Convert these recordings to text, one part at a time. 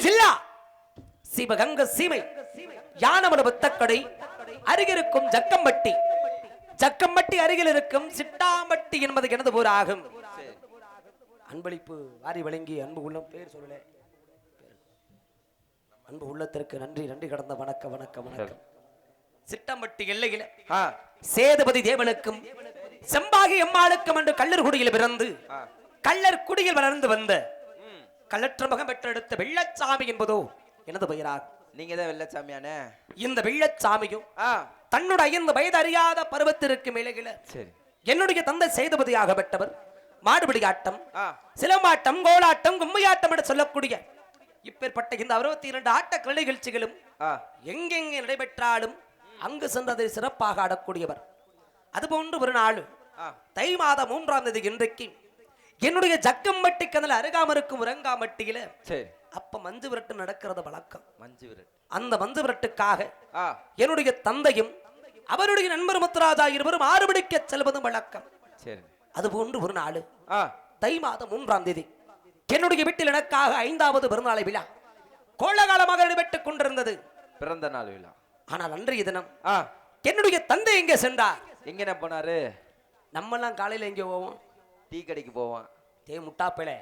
ஜில்லா சிவகங்க சீமை யானமல புத்தக்கடை அருகிருக்கும் ஜக்கம்பட்டி அருகில் இருக்கும் சிட்டாம்பட்டி என்பது எனது ஊர் ஆகும். அன்பளிப்பு வாரி வழங்கி அன்பு உள்ளம் பேர் சொல்லல அன்பு உள்ளத்திற்கு நன்றி கடந்த வணக்கம். சிட்டம்பட்டி எல்லையில சேதுபதி தேவனுக்கும் செம்பாகி அம்மாளுக்கும் என்று கள்ளர்குடியில் பிறந்து கள்ளர்குடியில் வளர்ந்து வந்த கள்ளற்ற மகம் பெற்றெடுத்த வெள்ளச்சாமி என்பதோ எனது பெயராகும். நீங்க தான் வெள்ளச்சாமியான இந்த வெள்ளச்சாமியும் தன்னுடைய 5 வயது அறியாத பருவத்திற்கு மேலையில என்னுடைய தந்தை சேதுபதியாக பெற்றவர் மாடுபிடி ஆட்டம், சிலம்பாட்டம், கோலாட்டம், கும்மையாட்டம் என்று சொல்லக்கூடிய இப்பேற்பட்ட இந்த 62 ஆட்ட நிகழ்ச்சிகளும் எங்கெங்கே நடைபெற்றாலும் அங்கு சென்றதை சிறப்பாக ஆடக்கூடியவர். அதுபோன்று ஒரு நாள் தை மாதம் 3ஆம் தேதி இன்றைக்கு என்னுடைய ஜக்கம்பட்டி கனல் அருகாமருக்கும் உறங்காமட்டியில அப்ப மஞ்சு விரட்டு நடக்கிறது வழக்கம். அந்த மஞ்சு விரட்டுக்காக என்னுடைய தந்தையும் அவருடைய நண்பர் முத்துராஜா இருவரும் ஆறுபடிக்க செல்வதும் வழக்கம். அதுபோன்று ஒரு நாள் தை மாதம் 3ஆம் தேதி என்னுடைய வீட்டில் எனக்காக 5வது பிறந்தநாளை விழா கோலகாலமாக நடைபெற்றுக் கொண்டிருந்தது. பிறந்த நாள் விழா. ஆனால் அன்றைய தினம் என்னுடைய தந்தை எங்கே சென்றார்? எங்க போனாரு? நம்ம எல்லாம் காலையில எங்க போவோம்? டீ கடைக்கு போவோம். டே முட்டாப்பேல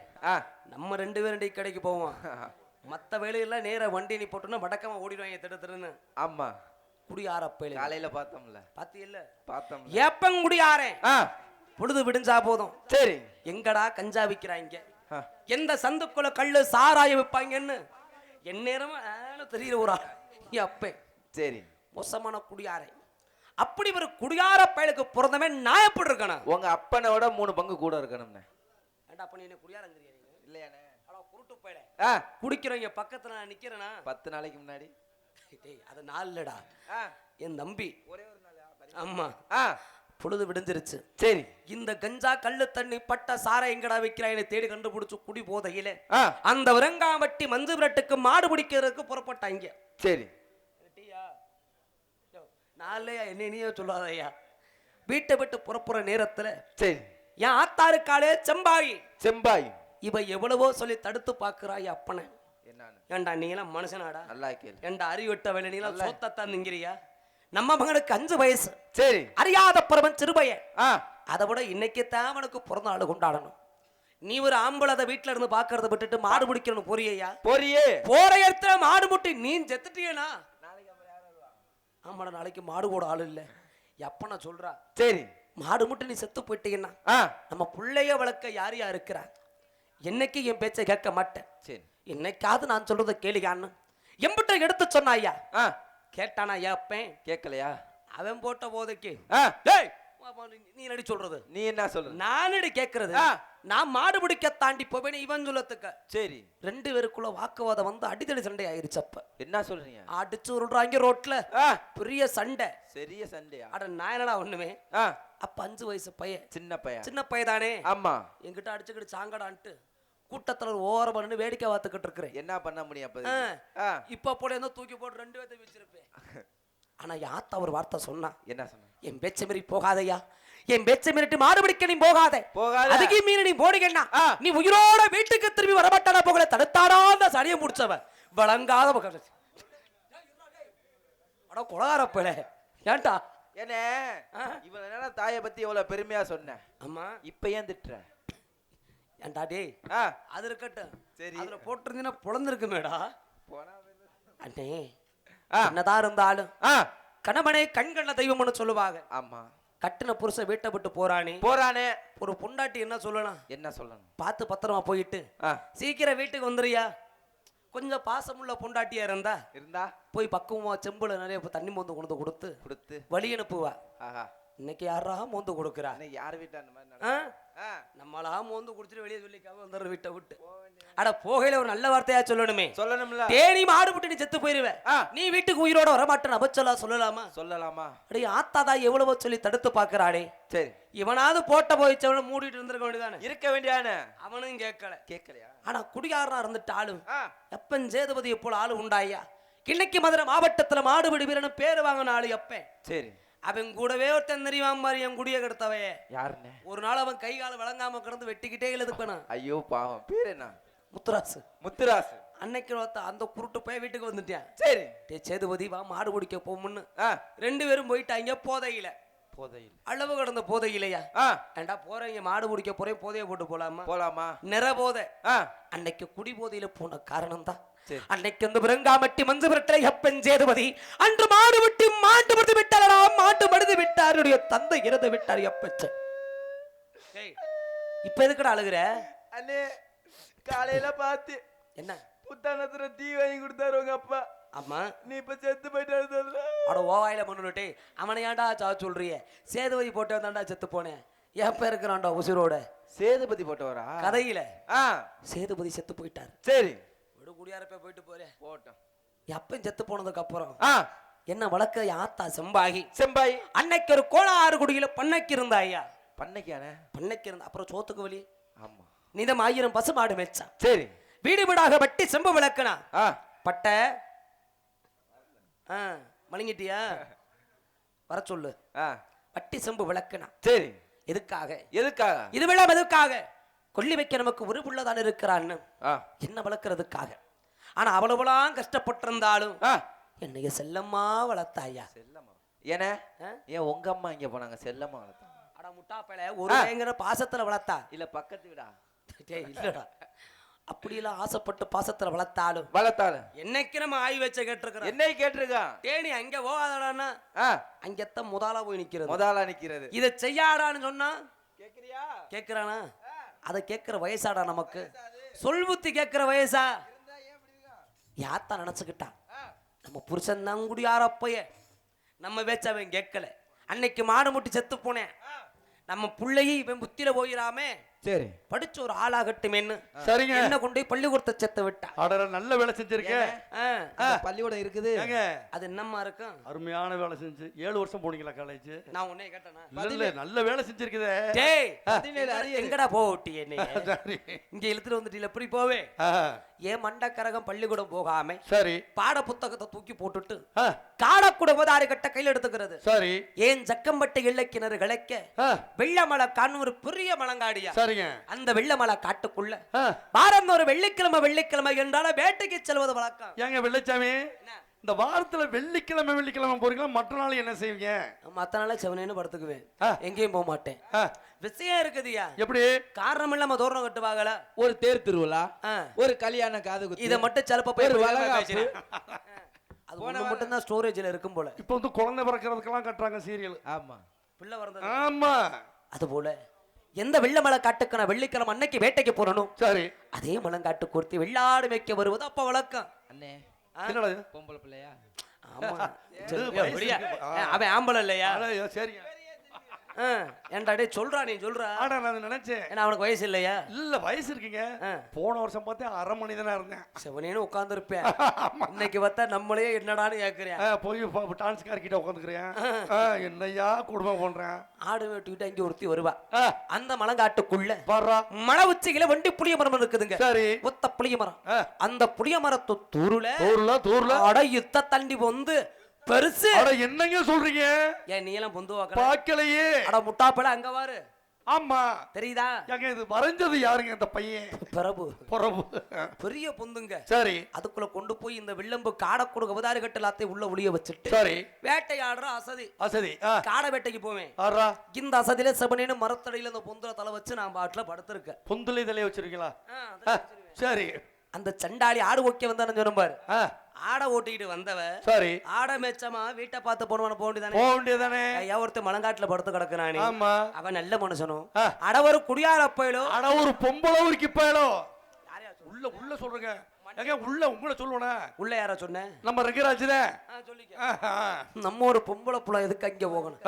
நம்ம 2 பேரும் டீ கடைக்கு போவோம். மத்த வேலையெல்லாம் நேர வண்டி நீ போட்டோம்னா வடக்கமா ஓடிடுவாங்க திடத்திருன்னு. ஆமா, குடியாரப்பேல காலையில பார்த்தோம்ல. பாத்தியல்ல? பார்த்தோம். ஏப்பங் குடியாரேன். பொழுது விடிஞ்சா போதும். சரி, எங்கடா கஞ்சா விக்கிறாங்க, எந்த சந்துக்குள்ள கள்ளு சாராய விற்பாங்கன்னு எந்நேரமும் தெரியல ஒரு அப்பே. சரி, மோசமான குடியாரை. அப்படி ஒரு குடியார பயலுக்கு பிறந்தமே நான் எப்படி இருக்கணும்? உங்க அப்பனோட 3 பங்கு கூட இருக்கணும். அப்ப நீ குடியாரங்கிறியா? இல்லையானே, குருட்டு பயல. குடிக்கிறவங்க பக்கத்துல நான் நிக்கிறேனா 10 நாளைக்கு முன்னாடி. அது நாள்லடா என் தம்பி. ஒரே ஒரு நாள். ஆமா, பொழுது விடிஞ்சிருச்சு. சரி, இந்த கஞ்சா கள்ளு தண்ணி பட்ட சாரை எங்கடா வைக்கிறாய் தேடி கண்டுபிடிச்சு குடி போதையில அந்த விரங்காமட்டி மஞ்சு விரட்டுக்கு மாடு பிடிக்கிறதுக்கு புறப்பட்டாங்க. சரி, நாளையா என்னையே சொல்லாதையா. வீட்டை விட்டு புறப்புற நேரத்துல சரி என் ஆத்தாருக்காலே செம்பாயி இவ எவ்வளவோ சொல்லி தடுத்து பாக்குறாய் அப்பனை. ஏண்டா நீ எல்லாம் மனுஷனாடா? நல்லா கேளு. ஏண்டா அறிவிட்ட வேலை நீ எல்லாம் சோத்தத்தான் திங்கிறியா? நம்ம மகனுக்கு 5 வயசு. சரி, அறியாத பருவன் சிறுபைய. அதை விட இன்னைக்கு தான் அவனுக்கு பிறந்த நாள் கொண்டாடணும். நீ ஒரு ஆம்பளை அதை வீட்டுல இருந்து பாக்குறத விட்டுட்டு மாடு பிடிக்கணும் போறியா? போற இடத்துல மாடு முட்டி நீ செத்துட்டியனா? ஆமாடா, நாளைக்கு மாடு கூட ஆள் இல்ல எப்பன சொல்றா. சரி, மாடு முட்டி நீ செத்து போயிட்டீங்கன்னா நம்ம பிள்ளைய வளர்க்க யார் இருக்கிறா? என்னைக்கு என் பேச்சை கேட்க மாட்டேன். சரி, என்னைக்காவது நான் சொல்றதை கேளுகான்னு எம்பிட்ட எடுத்து சொன்னாயா? கேட்டானா? ஏப்பேன் கேட்கலையா? அவன் போட்ட போதைக்கு நீ நடி சொல்றது. நீ என்ன சொல்ற? நானடி கேட்கறது. நான் மாடு பிடிக்க தாண்டி போவேன் இவன் சொல்லத்துக்க. சரி, 2 பேருக்குள்ள வாக்குவாதம் வந்து அடித்தடி சண்டை ஆயிருச்சு. அப்ப என்ன சொல்றீங்க? அடிச்சு உருள்றாங்க ரோட்ல, பெரிய சண்டை. பெரிய சண்டையா? அட நான் என்னடா ஒண்ணுமே. அப்ப 5 வயசு பையன், சின்ன பையன் தானே. ஆமா, என்கிட்ட அடிச்சுக்கிட்டு சாங்கடான்ட்டு கூட்டத்துல ஓரம் பண்ணு வேடிக்கை பார்த்துக்கிட்டு இருக்கிறேன். என்ன பண்ண முடியும்? இப்ப போல என்ன தூக்கி போட்டு 2 பேர்த்த வச்சிருப்பேன். ஆனா யாத்த ஒரு வார்த்தை சொன்னா. என்ன சொன்ன? என் பேச்ச மீறி போகாதையா, என் பேச்ச மீறிட்டு மாடு பிடிக்க நீ போகாத. அதுக்கு மீறி நீ போடுகண்ணா நீ உயிரோட வீட்டுக்கு திரும்பி வரமாட்டானா போகல. தடுத்தாடா அந்த சனியை முடிச்சவ வழங்காத கொலகாரப்பல. ஏன்டா என்ன இவன் தாயை பத்தி எவ்வளவு பெருமையா சொன்ன? ஆமா, இப்ப ஏன் திட்டுற? ஏன்டா டே அது இருக்கட்டும். சரி, அதுல போட்டிருந்தீங்கன்னா பொழந்திருக்குமேடா. அண்ணே என்னதான் இருந்தாலும் கணவனே கண்கண்ண தெய்வம்னு சொல்லுவாங்க. ஆமா, கட்டின புருஷன் வீட்டை விட்டு போறானே ஒரு பொண்டாட்டி என்ன சொல்லணும்? என்ன சொல்லணும்? பார்த்து பத்திரமா போயிட்டு சீக்கிரம் வீட்டுக்கு வந்துறியா. கொஞ்சம் பாசமுள்ள பொண்டாட்டியா இருந்தா போய் பக்குவமா செம்புல நிறைய தண்ணி மோந்து கொண்டு கொடுத்து வழி அனுப்புவா. இன்னைக்கு யாரா மோந்து கொடுக்குறா? யார் வீட்டா அந்த மாதிரி நம்மளா மோந்து குடிச்சிட்டு வெளியே சொல்லிக்காம வந்துடுற வீட்டை விட்டு. அட போகையில ஒரு நல்ல வார்த்தையா சொல்லணும்ல. தேனி மாடு விட்டு நீ செத்து போயிருவ, நீ வீட்டுக்கு உயிரோட வரமாட்டேன்னு அபச்சலா சொல்லலாமா? அடே ஆத்தாதா எவ்வளவோ சொல்லி தடுத்து பாக்குறாடே. சரி, இவனாவது போட்ட போயிச்சவன மூடிட்டு இருந்திருக்க வேண்டியதானே. அவனும் கேட்கலையா? ஆனா குடிகாரனா இருந்துட்டு ஆளு எப்பன் சேதுபதி போல ஆளு உண்டாயா. இன்னைக்கு மதுரை மாவட்டத்துல மாடுபிடி வீரன் பேரு வாங்கின ஆளு எப்ப. சரி, அவன் கூடவே ஒருத்தன் தெரியாம மாதிரி என் குடிய கெடுத்தவைய யாருன்னு ஒரு நாள் அவன் கை கால வழங்காம கிடந்து வெட்டிக்கிட்டே எழுதுப்பனா. ஐயோ பாவம், பேர் என்ன? முத்துராசு. அன்னைக்கு அந்த குருட்டு போய் வீட்டுக்கு வந்துட்டேன். சரி. டே சேதுபதி வா மாடு குடிக்க போமுன்னு 2 பேரும் போயிட்டாங்க. போதையில அளவு கடந்த போதையிலையா ஏண்டா போறீங்க மாடு குடிக்க போறேன் போதைய போட்டு போலாமா நிற போதை. அன்னைக்கு குடி போதையில போன காரணம் தான் அன்னைக்கு வந்து விரங்காமட்டி மஞ்சு விரட்டலை எப்பன் சேதுபதி அன்று மாடு விட்டு மாட்டு மடுத்து விட்டாரா மாட்டு மடுத்து விட்டாருடைய தந்தை இறந்து விட்டார் எப்பச்ச. இப்ப எதுக்குடா அழுகுற? அண்ணே காலையில பார்த்து என்ன புத்தானத்துல டீ வாங்கி கொடுத்தாரு உங்க அப்பா. ஆமா நீ இப்ப செத்து போயிட்டாரு. அட ஓவாயில மண்ணுட்டே அவனை ஏன்டா சா சொல்றிய? சேதுபதி போட்டு வந்தாண்டா செத்து போனேன். எப்ப இருக்கிறான்டா உசிரோட? சேதுபதி போட்டவரா கதையில? சேதுபதி செத்து போயிட்டார். சரி விடு குடியாரப்ப போயிட்டு போறேன் போட்டோம். எப்ப செத்து போனதுக்கு அப்புறம் என்ன வழக்க ஆத்தா செம்பாகி அன்னைக்கு ஒரு கோளாறு குடியில பண்ணைக்கு இருந்தா ஐயா. பண்ணைக்கு இருந்தா அப்புறம் சோத்துக்கு வழி. ஆமா நீதம் 1000 பசு மாடு மேய்ச்சான். சரி வீடு வீடாக வட்டி செம்பு விளக்குனா பட்ட மணிங்கிட்டியா வர சொல்லு. வட்டி செம்பு விளக்குனா சரி எதுக்காக இது விழாம் எதுக்காக? கொல்லி வைக்க நமக்கு ஒரு புள்ளதான் இருக்கிறான்னு என்ன வளர்க்கறதுக்காக. ஆனா அவ்வளவுலாம் கஷ்டப்பட்டிருந்தாலும் என்னைய செல்லம்மா வளர்த்தாயா. செல்லம்மா ஏன ஏன் உங்க அம்மா இங்க போனாங்க செல்லம்மா வளர்த்தாங்க? அட முட்டாப்பையில ஒரு பயங்கர பாசத்துல வளர்த்தா இல்ல பக்கத்து வீடா? இல்லடா அப்படியெல்லாம் ஆசைப்பட்டு பாசத்துல வளர்த்தாலும் என்னைக்கு நம்ம ஆய் வச்ச கேட்டிருக்கிறோம். என்னை கேட்டிருக்கான். தேனி அங்க போகாதடான்னா அங்கத்தான் முதலா போய் நிக்கிறது. இதை செய்யாடான்னு சொன்னா கேக்குறியா? கேக்குறானா? அதை கேட்கிற வயசாடா நமக்கு? சொல் புத்தி கேட்கிற வயசா? யாத்தா நினைச்சுக்கிட்டான் நம்ம புருஷன் தான் குடியாரப்பைய நம்ம பேச்சவன் கேட்கல. அன்னைக்கு மாடு முட்டி செத்து போனேன். நம்ம பிள்ளையை இவன் புத்தியில போயிடாமே சரி படிச்ச ஒரு ஆளாகட்டுமேன்னு சரிங்க என்ன கொண்டு போய் பள்ளிக்கூடத்தை செத்து விட்டா. அடர நல்ல வேலை செஞ்சிருக்கேன். பள்ளிக்கூடம் இருக்குது அது என்னமா இருக்கும்? அருமையான வேலை செஞ்சு 7 வருஷம் போனீங்களா காலேஜ்? நான் உன்னை கேட்டேனா? இல்ல நல்ல வேலை செஞ்சிருக்குதே. டேய் எங்கடா போட்டி என்ன இங்க இழுத்துட்டு வந்துட்டீல எப்படி போவே? ஏன் மண்டக்கரகம் பள்ளிக்கூடம் போகாம சரி பாட புத்தகத்தை தூக்கி போட்டுட்டு காடக்கூட உபதாரி கட்ட கையில் எடுத்துக்கிறது. சரி ஏன் ஜக்கம்பட்டை இலக்கிணறு கிளைக்க வெள்ளமலை காணூர் பெரிய மலங்காடியா. சரிங்க அந்த வெள்ளமலை காட்டுக்குள்ள வாரம் ஒரு வெள்ளிக்கிழமை என்றால வேட்டைக்கு செல்வது வழக்கம். ஏங்க வெள்ளச்சாமி இந்த வாரத்துல வெள்ளிக்கிழமை போறீங்களா? மற்ற நாள் என்ன செய்வீங்க? மத்த நாள செவனேன்னு படுத்துக்குவேன். எங்கேயும் போக மாட்டேன். விஷயம் இருக்குதுயா. எப்படி? காரணம் இல்லாம தோரணம் கட்டுவாங்களா? ஒரு தேர் திருவிழா, ஒரு கல்யாண காது குத்து. இத மட்டும் செலப்ப போய் அது ஒண்ணு மட்டும் தான் ஸ்டோரேஜ்ல இருக்கும் போல. இப்போ வந்து குழந்தை பிறக்கிறதுக்கெல்லாம் கட்டுறாங்க சீரியல். ஆமா பிள்ளை வரது. ஆமா அது போல எந்த வெள்ளமலை காட்டுக்கு நான் வெள்ளிக்கிழமை அன்னைக்கு வேட்டைக்கு போறணும். சரி அதே மலங்காட்டு கொடுத்து வெள்ளாடு வைக்க வருவது அப்ப வழக்கம். அண்ணே என்னடா பொம்பளை பிள்ளையா? ஆமா அவன் ஆம்பளை இல்லையா? சரிங்க ஏன்டா டேய் சொல்றா நீ சொல்றா. ஆடா நான் நினைச்சேன் ஏன்னா அவனுக்கு வயசு இல்லையா? இல்ல வயசு இருக்குங்க. போன வருஷம் பார்த்தேன் அரை மணி தானே இருந்தேன். செவனேன்னு உட்கார்ந்து இருப்பேன். இன்னைக்கு பார்த்தா நம்மளே என்னடான்னு கேட்கிறேன். போய் டான்ஸ் கார் கிட்ட உட்காந்துக்கிறேன். என்னையா குடும்பம் பண்றேன். ஆடு வெட்டிக்கிட்டு அங்கே ஒருத்தி வருவா. அந்த மலங்காட்டுக்குள்ள மலை உச்சியில வண்டி புளிய மரம் இருக்குதுங்க. சரி ஒத்த புளிய மரம். அந்த புளிய மரத்து தூருல அடையுத்த தண்டி வந்து பெருசு. என்னங்க சொல்றீங்க? ஏன் நீ எல்லாம் பொந்து பார்க்கலையே. அட முட்டாப்பட அங்க வாரு. ஆமா தெரியுதா? ஏங்க இது வரைஞ்சது யாருங்க? இந்த பையன் பிரபு. பெரிய பொந்துங்க. சரி அதுக்குள்ள கொண்டு போய் இந்த வில்லம்பு காடை கொடுக்க அவதாரி கட்டு எல்லாத்தையும் உள்ள ஒளிய வச்சுட்டு சரி வேட்டையாடுற அசதி காடை வேட்டைக்கு போவேன். இந்த அசதியில செவனேன்னு மரத்தடியில அந்த பொந்துல தலை வச்சு நான் பாட்டுல படுத்திருக்கேன். பொந்துல தலைய வச்சிருக்கீங்களா? சரி அந்த சண்டாளி ஆடு ஓகே வந்தானு சொன்ன பாரு. ஆடை ஓட்டிக்கிட்டு வந்தவ சரி ஆடை மேச்சமா வீட்டை பார்த்து போனவன போக வேண்டியதானே. ஒருத்தர் மலங்காட்டுல படுத்து கிடக்குறானே. ஆமா அவன் நல்ல மனுஷனும் அட ஒரு குடியார போயிடும். அட ஒரு பொம்பளை ஒரு கிப்பாயிலோ உள்ள சொல்றேங்க. உள்ள உங்களை சொல்லுவனா? உள்ள யாரா சொன்ன? நம்ம ரங்கராஜ் நம்ம ஒரு பொம்பளை புள்ள எதுக்கு அங்க போகணும்?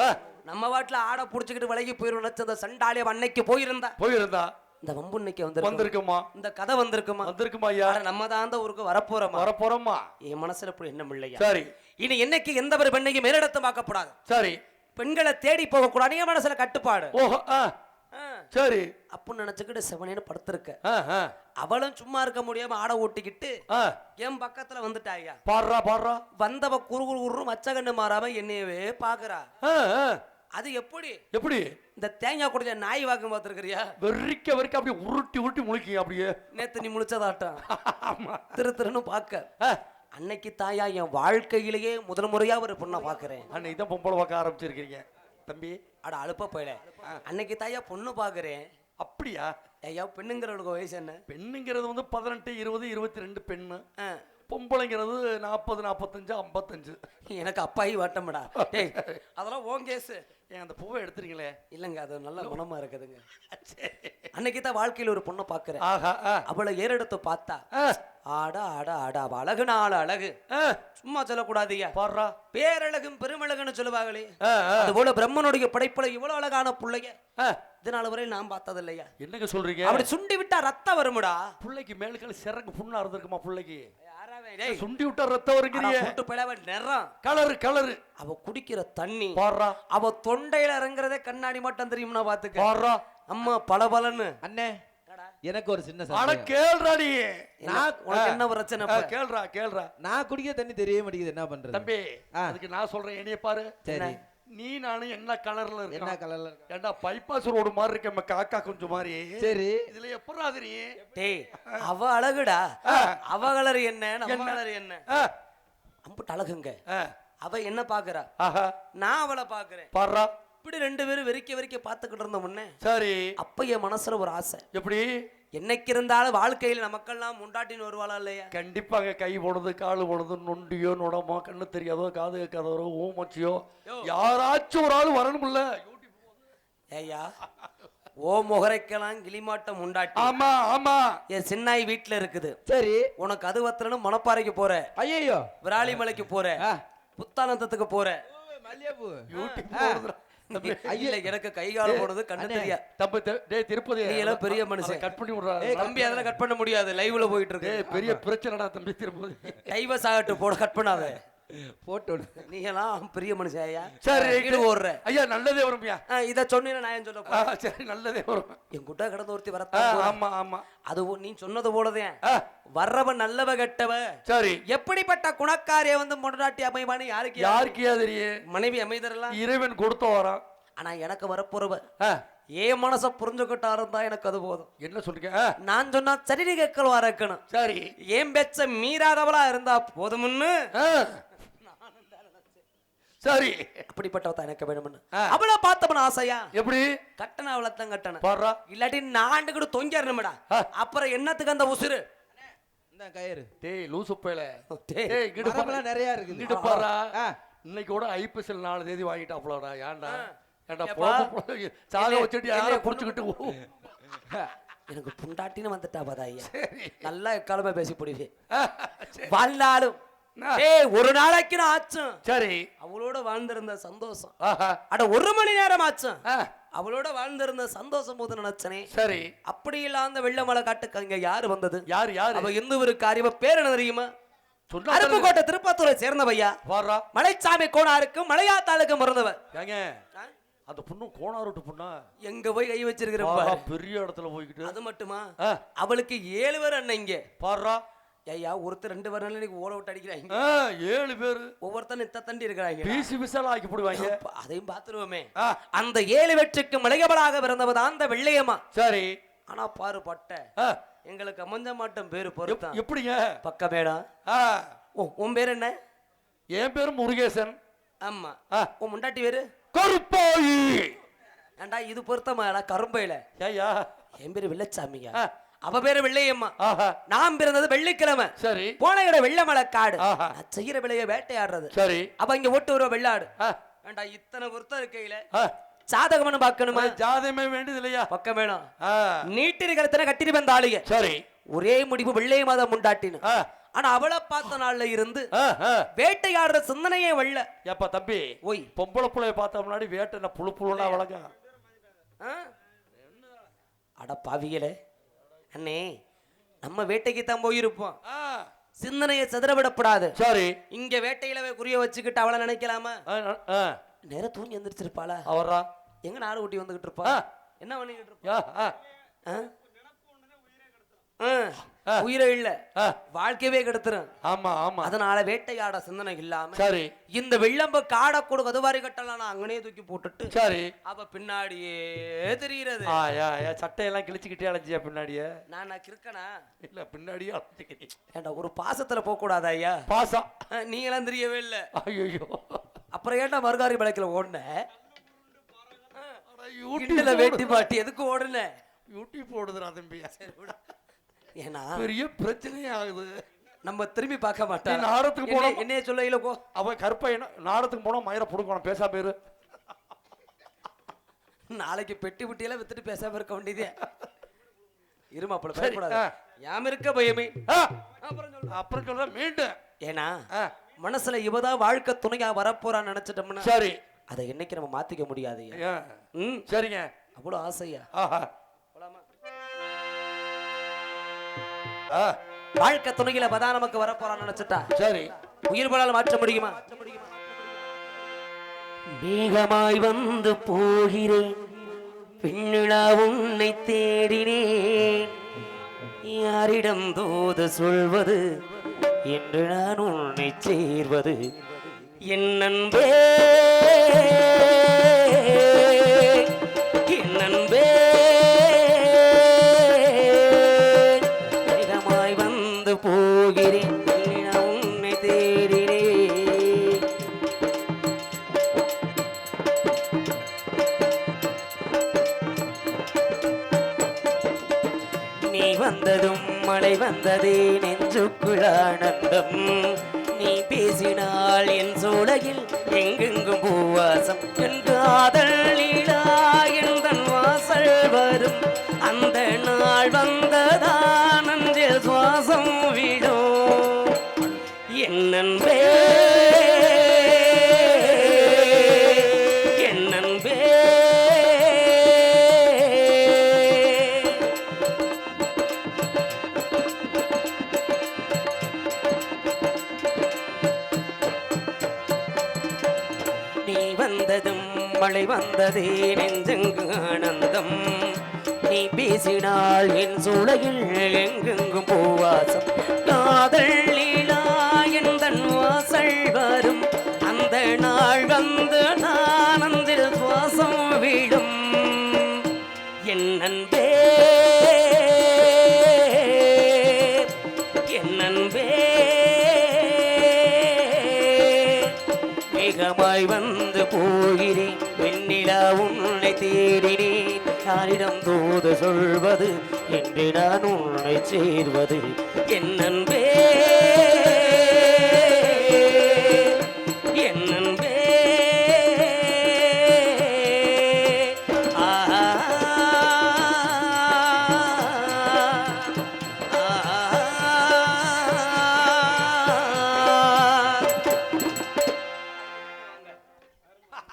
நம்ம வாட்டுல ஆடை புடிச்சுக்கிட்டு விலகி போயிரும். அந்த சண்டாளிய அன்னைக்கு போயிருந்தா இந்த வம்பு இன்னைக்கு வந்திருக்குமா? இந்த கதை வந்திருக்குமா ஐயா? நம்ம தான் அந்த ஊருக்கு வரப்போறோமா? என் மனசுல இப்படி என்ன இல்லையா? சரி இனி என்னைக்கு எந்த ஒரு பெண்ணையும் மேலிடத்தமாக்கப்படாது. சரி பெண்களை தேடி போக கூடாது. என் மனசுல கட்டுப்பாடு. ஓஹோ சரி அப்ப நினைச்சுக்கிட்டு செவனேன்னு படுத்திருக்க. அவளும் சும்மா இருக்க முடியாம ஆடை ஓட்டிக்கிட்டு என் பக்கத்துல வந்துட்டாயா. பாடுறா வந்தவ குறு மச்சகண்ணு மாறாம என்னையவே பாக்குறா. அது எப்படி எப்படி இந்த தேங்காய் குடிச்ச நாய் வாக்கம் பார்த்துருக்கிறியா? வெறிக்க வெறிக்க அப்படியே உருட்டி உருட்டி முழிக்கீங்க அப்படியே. நேத்து நீ முழிச்சதாட்டம். ஆமா. திருன்னு பார்க்க அன்னைக்கு தாயா என் வாழ்க்கையிலேயே முதல் முறையா ஒரு பொண்ணை பாக்குறேன். அன்னைக்கு தான் பொம்பளை பார்க்க ஆரம்பிச்சிருக்கீங்க தம்பி. அட அழுப்ப போயில. அன்னைக்கு தாயா பொண்ணு பாக்குறேன். அப்படியா? ஐயா பெண்ணுங்கிறவளுக்கு வயசு என்ன? பெண்ணுங்கிறது வந்து 18, 20, 22 பெண்ணு. பொம்பளைங்கிறது 40, 45, 55. எனக்கு அப்பாயி வாட்டம்டா. டேய் அதெல்லாம் ஓன் கேஸ். ஏன் அந்த பூவை எடுத்துறீங்களே? இல்லங்க அது நல்ல குணமா இருக்குதுங்க. அன்னைக்கு தான் வாழ்க்கையில ஒரு பொண்ணை பாக்குறேன். ஆஹா. அவளை ஏறெடுத்து பார்த்தா ஆடா ஆடா ஆடா அழகு நாள் அழகு. சும்மா சொல்லக்கூடாதுயா. பாடுறா. பேரழகும் பெருமழகுன்னு சொல்லுவாங்களே, அது போல பிரம்மனுடைய படைப்புல இவ்வளவு அழகான பிள்ளைங்க இதனால வரை நான் பார்த்தது இல்லையா. என்னங்க சொல்றீங்க? அப்படி சுண்டி விட்டா ரத்தம் வருமுடா. பிள்ளைக்கு மேலுக்கு சிறங்கு புண்ணா இருந்திருக்குமா பிள்ளைக்கு? டேய் சுண்டி விட்டா ரத்தம் வருங்கறியே. சுட்டு பிளவ நிறம் கலர் அவ குடிக்கிற தண்ணி பாறா. அவ தொண்டையில இறங்குறதே கண்ணாடி மட்டும் தெரியும்னா பாத்துக்க. பாறா. அம்மா பலபலன்னு. அண்ணே எனக்கு ஒரு சின்ன அட சந்தேகம். கேளுடா நீ. உனக்கு என்ன பிரச்சனை? கேளுடா. நான் குடிக்க தண்ணி தெரியவே மாட்டேங்குது, என்ன பண்றது தம்பி? அதுக்கு நான் சொல்றேன், என்னைய பாரு. சரி. நீ நானும் என்ன கலர்ல இருக்கு? என்ன கலர்ல? ஏண்டா பைபாஸ் ரோடு மாதிரி இருக்க காக்கா கொஞ்சம் மாதிரி. சரி. இதுல எப்பறா அது நீ? டேய் அவ அழகுடா. அவ கலர் என்ன நம்ம கலர் என்ன? அம்புட்டு அழகுங்க. அவ என்ன பாக்குறா? ஆஹா. நான் அவளை பாக்குறேன். பாறா. இப்படி ரெண்டு பேரும் வெறிக்க பாத்துக்கிட்டு இருந்த முன்னே சரி அப்ப என் மனசுல ஒரு ஆசை. எப்படி? என்னைக்கு இருந்தாலும் வாழ்க்கையில நமக்கெல்லாம் முண்டாட்டின்னு வருவாளா இல்லையா? கண்டிப்பாங்க. கை போடுது, காலு போடுது, நொண்டியோ நொடமோ, கண்ணு தெரியாதோ, காது கேட்காதோ, ஊமச்சியோ யாராச்சும் ஒரு ஆள் வரணும்ல. ஏய்யா ஓ முகரைக்கெல்லாம் கிளிமாட்டம் முண்டாட்டி. ஆமா ஆமா. என் சின்னாய் வீட்டுல இருக்குது. சரி. உனக்கு அது வத்தலன்னு மணப்பாறைக்கு போற, ஐயோ விராலிமலைக்கு போற, புத்தானந்தத்துக்கு போற, மல்லிகைப்பூ யூடியூப் இல்ல எனக்கு கை காலம் போடுது கண்ணு தெரியா. தம்பி டேய் திருப்பதி நீ எல்லாம் பெரிய மனுஷன். கட் பண்ணி விடுறா. தம்பி அதெல்லாம் கட் பண்ண முடியாது, லைவ்ல போயிட்டு இருக்கு. பெரிய பிரச்சனைடா தம்பி திருப்பதி. டைவர்ஸ் ஆகட்டும், போட கட் பண்ணாத. போட்டு நீ எல்லாம் பெரிய மனுஷன் ஐயா. சரி இது ஓடுற ஐயா. நல்லதே வரும்யா. இத சொன்னீங்க நான் ஏன் சொல்ல? சரி நல்லதே வரும். என் குட்டா கடந்து ஒருத்தி வரத்தா. ஆமா ஆமா. அது நீ சொன்னது போலதான். வர்றவன் நல்லவ கெட்டவ. சரி. எப்படிப்பட்ட குணக்காரிய வந்து முன்னாட்டி அமைவானு யாருக்கு தெரியும்? மனைவி அமைதரலாம் இறைவன் கொடுத்து வரான். ஆனா எனக்கு வரப்போறவ ஏன் மனச புரிஞ்சுக்கிட்டா இருந்தா எனக்கு அது போதும். என்ன சொல்றீங்க? நான் சொன்னா சரி கேட்கல இருக்கணும். சரி. ஏன் பேச்ச மீறாதவளா இருந்தா போதும்னு. சரி. அப்படிப்பட்டவ எனக்கு வேணும்னு அவளை பார்த்தவன ஆசையா. எப்படி? கட்டண அவளைத்தான் கட்டணும். பாடுறா. இல்லாட்டி நான் கூட தொங்கிடணும்டா. அப்புறம் என்னத்துக்கு அந்த உசுறு? இந்த கயிறு. டேய் லூசு பேல. டேய் கிடுப்பலாம் நிறைய இருக்கு. இங்கிட்டு பாறா. இன்னைக்கு கூட ஐபிஎஸ்எல் 4 தேதி வாங்கிட்டாப்லடா. ஏன்டா பொழப்பு சாக வச்சுட்டு யாரை புடிச்சுக்கிட்டு எனக்கு புண்டாட்டின்னு வந்துட்டா பதாய்யா. நல்லா எக்காலமே பேசி பிடிவே வாழ்ந்தாலும் ஒரு நாளைக்கு நான் ஆச்சும். சரி. அவளோட வாழ்ந்திருந்த சந்தோஷம் அட ஒரு மணி நேரம் ஆச்சும். அவளோட வாழ்ந்திருந்த சந்தோஷம் போது நினைச்சனே. சரி. அப்படி இல்லாத வெள்ளமலை காட்டுக்கு அங்க யாரு வந்தது? யாரு? அவ எந்த ஒரு காரியமா பேர் என்ன தெரியுமா? அருப்புக்கோட்டை திருப்பத்தூரை சேர்ந்தவையா. மலைச்சாமி கோணாருக்கு மலையாத்தாளுக்கு மறந்தவ. ஏங்க அந்த பொண்ணு கோணாரோட்டு பொண்ணா? எங்க போய் கை வச்சிருக்கிற பெரிய இடத்துல போய்கிட்டு. அது மட்டுமா, அவளுக்கு 7 பேர் அண்ணன் இங்க பாடுறா. ஐயா ஒருத்தர் 2 பேர் ஓட விட்டு அடிக்கிறாங்க. 7 பேர் ஒவ்வொருத்தன் இத்த தண்டி இருக்கிறாங்க. பீசி பிசால ஆக்கி போடுவாங்க. அதையும் பாத்துருவோமே. அந்த 7 வெற்றிக்கு மலையவளாக பிறந்தவதான் அந்த வெள்ளையம்மா. சரி. ஆனா பாரு பட்ட எங்களுக்கு அமைஞ்ச மாட்டம் பேரு பொறுத்தான். எப்படிங்க? பக்கமேடா. உன் பேர் என்ன? என் பேரு முருகேசன். ஆமா. உன் முண்டாட்டி பேரு கருப்பாயி. ஏண்டா இது பொருத்தமாடா கரும்பையில. ஐயா என் பேரு வெள்ளச்சாமிங்க. அவ பேரு வெள்ளையம்மா. நான் பிறந்தது வெள்ளிக்கிழமை. சரி. போன இட வெள்ளமலை காடு. நான் செய்யற விலைய வேட்டையாடுறது. சரி. அப்ப இங்க ஓட்டு வருவ வெள்ளாடு. ஏண்டா இத்தனை பொருத்தம் இருக்கையில ஜாதகம்னு பாக்கணுமா? ஜாதகமே வேண்டியது இல்லையா? பக்கம் வேணும். நீட்டிருக்கிறதுன கட்டிட்டு வந்த ஆளுங்க. சரி. ஒரே முடிவு வெள்ளைய மாதம் முண்டாட்டின்னு. ஆனா அவளை பார்த்த நாள்ல இருந்து வேட்டையாடுற சிந்தனையே வெள்ள. ஏப்பா தம்பி, ஓய் பொம்பளை புள்ளைய பார்த்த முன்னாடி வேட்டை புழு புழுனா வளங்க. அட பாவிகளே அண்ணே, நம்ம வேட்டைக்கு தான் போயிருப்போம். சிந்தனையை சிதறவிடப்படாது. சரி. இங்க வேட்டையில குறிய வச்சுக்கிட்டு அவளை நினைக்கலாமா? நேர தூங்கி எந்திரிச்சிருப்பாளா? அவரா எங்க நாடு ஊட்டி வந்துகிட்டு இருப்பா. என்ன பண்ணிக்கிட்டு இருப்பா? உயிரை இல்ல வாழ்க்கையவே கெடுத்துரும். ஆமா ஆமா. அதனால வேட்டையாட சிந்தனை இல்லாம சரி இந்த வெள்ளம்ப காடை கொடுக்க அதுவாரி கட்டலாம் நான் அங்கனே தூக்கி போட்டுட்டு சரி அப்ப பின்னாடியே தெரியுறது. சட்டையெல்லாம் கிழிச்சுக்கிட்டே அலைஞ்சியா பின்னாடியே? நான் கிறுக்கனா இல்ல பின்னாடியே அலைஞ்சிக்கிறேன். ஏண்டா ஒரு பாசத்துல போக கூடாதா ஐயா? பாசம் நீங்களாம் தெரியவே இல்ல. ஐயோ அப்புறம் ஏன்டா மறுகாரி பழைக்கல ஓடுன? வேட்டி பாட்டி எதுக்கு ஓடுன? யூடியூப் ஓடுதுடா தம்பி. ஏன்னா பெரிய பிரச்சனையே ஆகுது. நம்ம திரும்பி பார்க்க மாட்டோம். நாடத்துக்கு போனோம் என்னைய சொல்ல இல்ல கோ அவன் கருப்பையன நாடத்துக்கு போனோம் மயிரை புடுக்கணும் பேசா பேரு. நாளைக்கு பெட்டி புட்டியெல்லாம் வித்துட்டு பேசாம இருக்க வேண்டியதே. இருமா அப்படி பயப்படாத. யாம இருக்க பயமே. அப்புறம் சொல்ற மீண்டும். ஏன்னா மனசுல இவதான் வாழ்க்கை துணையா வரப்போறான்னு நினைச்சிட்டோம்னா சரி அதை என்னைக்கு நம்ம மாத்திக்க முடியாது. சரிங்க. அவ்வளவு ஆசையா வாழ்க்கை துணையில பதா நமக்கு வரப்போறான்னு நினைச்சிட்டா சரி உயிர் பலால் மாற்ற முடியுமா? வேகமாய் வந்து போகிறேன் பெண்ணிலா உன்னை தேடினேன் யாரிடம் தூது சொல்வது என்று நான் உன்னை சேர்வது என் நண்பே என் நண்பே வேகமாய் வந்து போகிறேன் பெண்ணிலா உன்னை தேடினேன். நீ வந்ததும் மழை வந்ததே நெஞ்சுக்குள் ஆனந்தம் நீ பேசினால் என் சோலையில் எங்கெங்கும் பூவாசம் என் காதல் லீலா என் வாசல் வரும் அந்த நாள் வந்ததான் நெஞ்சில் சுவாசம் விடும் என் நண்பே என் நண்பே. நீ வந்ததும் மழை வந்ததே நெஞ்செங்கு ஆனந்தம் நீ பேசினால் என் சூளையில் எங்கெங்கும் பூவாசம் காதல் லீலா எந்தன் வாசல் வரும் அந்த நாள் வந்து நான் அந்தில் சுவாசம் விடும் என் நண்பே என் நண்பே. வேகமாய் வந்து போகிறேன் வெண்ணிலா உன்னை தேடினேன் யாரிடம் தூது சொல்வது என்று நான் உன்னை சேர்வது என் நண்பே என் நண்பே.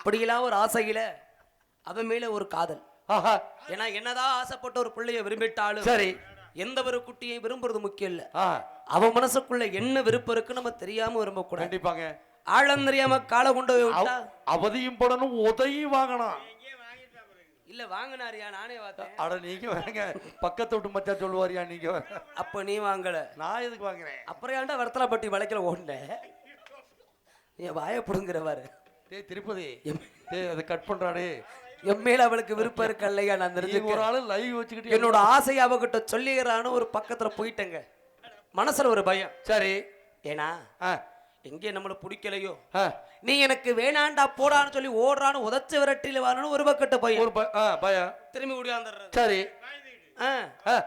அப்படியெல்லாம் ஒரு ஆசையில அவன் மேல ஒரு காதல். ஏன்னா என்னதான் ஆசைப்பட்ட ஒரு பிள்ளைய விரும்பிட்டாலும் சரி எந்த ஒரு குட்டியை விரும்புறது முக்கியம் இல்ல. அவன் மனசுக்குள்ள என்ன விருப்பம் இருக்கு நம்ம தெரியாம விரும்ப கூடாது. கண்டிப்பாங்க. ஆழம் தெரியாம காலை கொண்டு போய் விட்டா அவதியும் படணும் உதையும் வாங்கணும். இல்ல வாங்கினாரியா? நானே பார்த்தேன். அட நீங்க வாங்க பக்கத்து விட்டு மச்சான் சொல்லுவாரியா நீங்க? அப்ப நீ வாங்கல நான் எதுக்கு வாங்குறேன்? அப்புறம் ஏன்டா வர்த்தலப்பட்டி வளைக்கல ஓடுன? நீ வாயப்படுங்கிறவாரு திருப்பதி அதை கட் பண்றானே என் மேல அவளுக்கு விருப்பம் இருக்கு இல்லையா? நான் தெரிஞ்சுக்க ஒரு ஆளு லைவ் வச்சுக்கிட்டு என்னோட ஆசையை அவகிட்ட சொல்லிக்கிறான்னு ஒரு பக்கத்துல போயிட்டேங்க. மனசுல ஒரு பயம். சரி ஏன்னா எங்கே நம்மள பிடிக்கலையோ நீ எனக்கு வேணாண்டா போடான்னு சொல்லி ஓடுறான்னு உதச்ச விரட்டில வரணும் ஒரு பக்கத்து பயம். ஒரு பயம் திரும்பி ஓடியாந்துடுறது. சரி